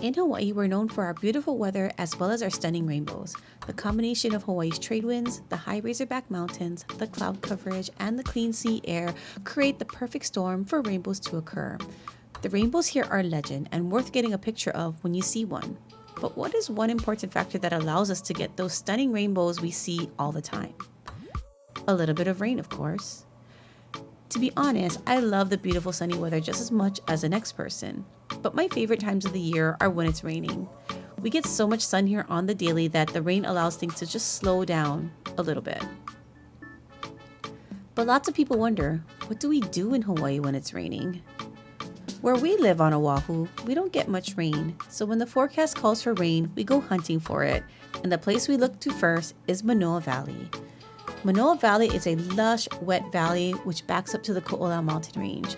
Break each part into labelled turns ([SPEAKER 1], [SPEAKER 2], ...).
[SPEAKER 1] In Hawaii, we're known for our beautiful weather as well as our stunning rainbows. The combination of Hawaii's trade winds, the high Razorback Mountains, the cloud coverage, and the clean sea air create the perfect storm for rainbows to occur. The rainbows here are legend and worth getting a picture of when you see one. But what is one important factor that allows us to get those stunning rainbows we see all the time? A little bit of rain, of course. To be honest, I love the beautiful sunny weather just as much as the next person. But my favorite times of the year are when it's raining. We get so much sun here on the daily that the rain allows things to just slow down a little bit. But lots of people wonder, what do we do in Hawaii when it's raining? Where we live on Oahu, we don't get much rain. So when the forecast calls for rain, we go hunting for it. And the place we look to first is Manoa Valley. Manoa Valley is a lush, wet valley which backs up to the Ko'olau mountain range.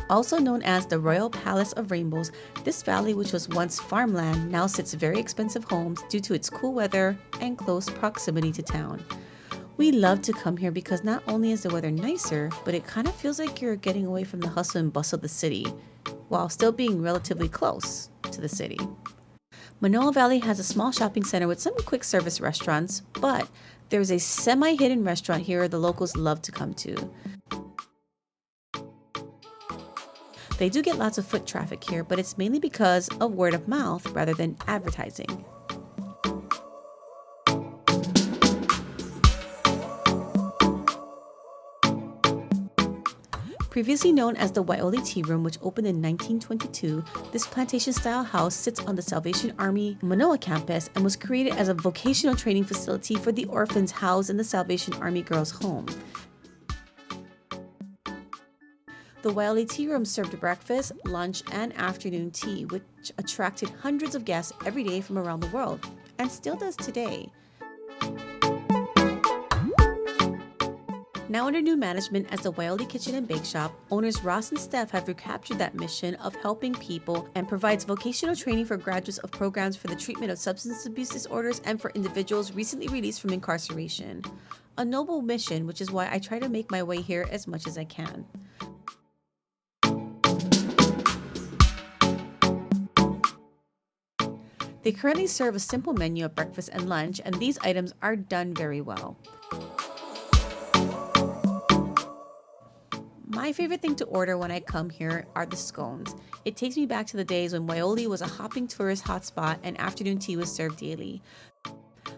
[SPEAKER 1] Also known as the Royal Palace of Rainbows, this valley, which was once farmland, now sits very expensive homes due to its cool weather and close proximity to town. We love to come here because not only is the weather nicer, but it kind of feels like you're getting away from the hustle and bustle of the city, while still being relatively close to the city. Manoa Valley has a small shopping center with some quick service restaurants, but there's a semi-hidden restaurant here the locals love to come to. They do get lots of foot traffic here, but it's mainly because of word of mouth rather than advertising. Previously known as the Waiole Tea Room, which opened in 1922, this plantation-style house sits on the Salvation Army Manoa campus and was created as a vocational training facility for the orphans housed in the Salvation Army Girls' Home. The Waiole Tea Room served breakfast, lunch, and afternoon tea, which attracted hundreds of guests every day from around the world, and still does today. Now under new management as the Waiole Kitchen and Bake Shop, owners Ross and Steph have recaptured that mission of helping people and provides vocational training for graduates of programs for the treatment of substance abuse disorders and for individuals recently released from incarceration. A noble mission, which is why I try to make my way here as much as I can. They currently serve a simple menu of breakfast and lunch, and these items are done very well. My favorite thing to order when I come here are the scones. It takes me back to the days when Waiole was a hopping tourist hotspot and afternoon tea was served daily.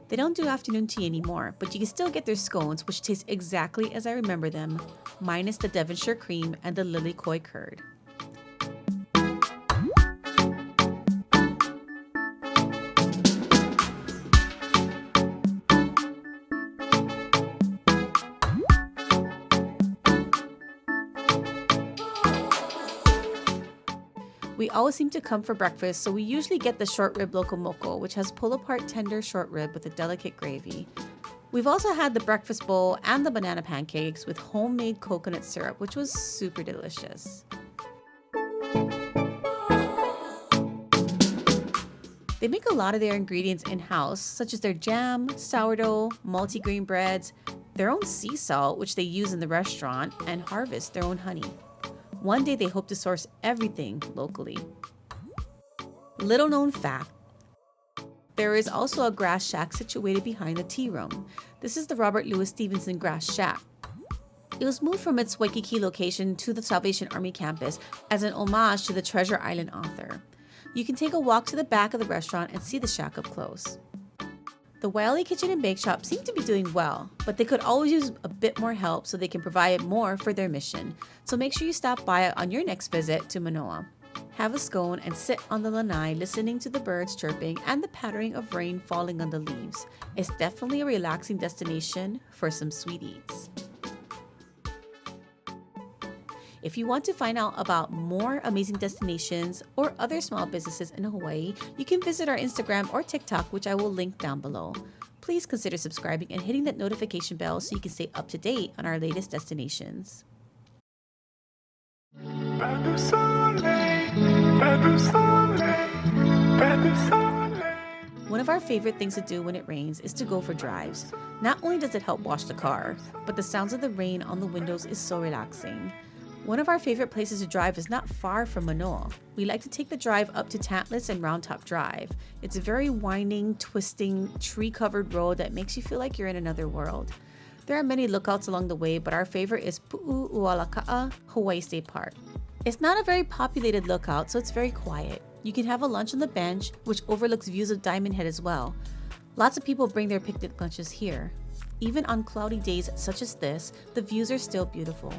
[SPEAKER 1] They don't do afternoon tea anymore, but you can still get their scones, which taste exactly as I remember them, minus the Devonshire cream and the lilikoi curd. We always seem to come for breakfast, so we usually get the short rib lokomoko, which has pull-apart tender short rib with a delicate gravy. We've also had the breakfast bowl and the banana pancakes with homemade coconut syrup, which was super delicious. They make a lot of their ingredients in-house, such as their jam, sourdough, multigrain breads, their own sea salt, which they use in the restaurant, and harvest their own honey. One day they hope to source everything locally. Little known fact, there is also a grass shack situated behind the tea room. This is the Robert Louis Stevenson Grass Shack. It was moved from its Waikiki location to the Salvation Army campus as an homage to the Treasure Island author. You can take a walk to the back of the restaurant and see the shack up close. The Waiole Kitchen and Bake Shop seem to be doing well, but they could always use a bit more help so they can provide more for their mission. So make sure you stop by on your next visit to Manoa. Have a scone and sit on the lanai listening to the birds chirping and the pattering of rain falling on the leaves. It's definitely a relaxing destination for some sweet eats. If you want to find out about more amazing destinations or other small businesses in Hawaii, you can visit our Instagram or TikTok, which I will link down below. Please consider subscribing and hitting that notification bell so you can stay up to date on our latest destinations. One of our favorite things to do when it rains is to go for drives. Not only does it help wash the car, but the sounds of the rain on the windows is so relaxing. One of our favorite places to drive is not far from Manoa. We like to take the drive up to Tantless and Round Top Drive. It's a very winding, twisting, tree-covered road that makes you feel like you're in another world. There are many lookouts along the way, but our favorite is Pu'u'ualaka'a Hawaii State Park. It's not a very populated lookout, so it's very quiet. You can have a lunch on the bench, which overlooks views of Diamond Head as well. Lots of people bring their picnic lunches here. Even on cloudy days such as this, the views are still beautiful.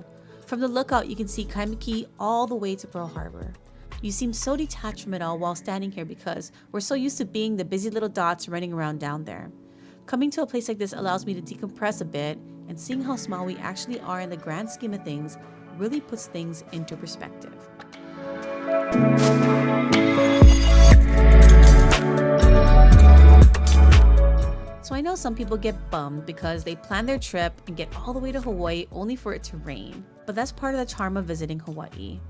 [SPEAKER 1] From the lookout, you can see Kaimiki all the way to Pearl Harbor. You seem so detached from it all while standing here because we're so used to being the busy little dots running around down there. Coming to a place like this allows me to decompress a bit, and seeing how small we actually are in the grand scheme of things really puts things into perspective. So I know some people get bummed because they plan their trip and get all the way to Hawaii only for it to rain. But that's part of the charm of visiting Hawaii.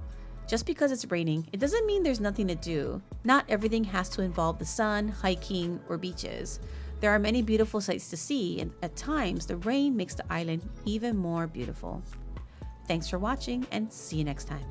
[SPEAKER 1] Just because it's raining, it doesn't mean there's nothing to do. Not everything has to involve the sun, hiking, or beaches. There are many beautiful sights to see, and at times, the rain makes the island even more beautiful. Thanks for watching, and see you next time.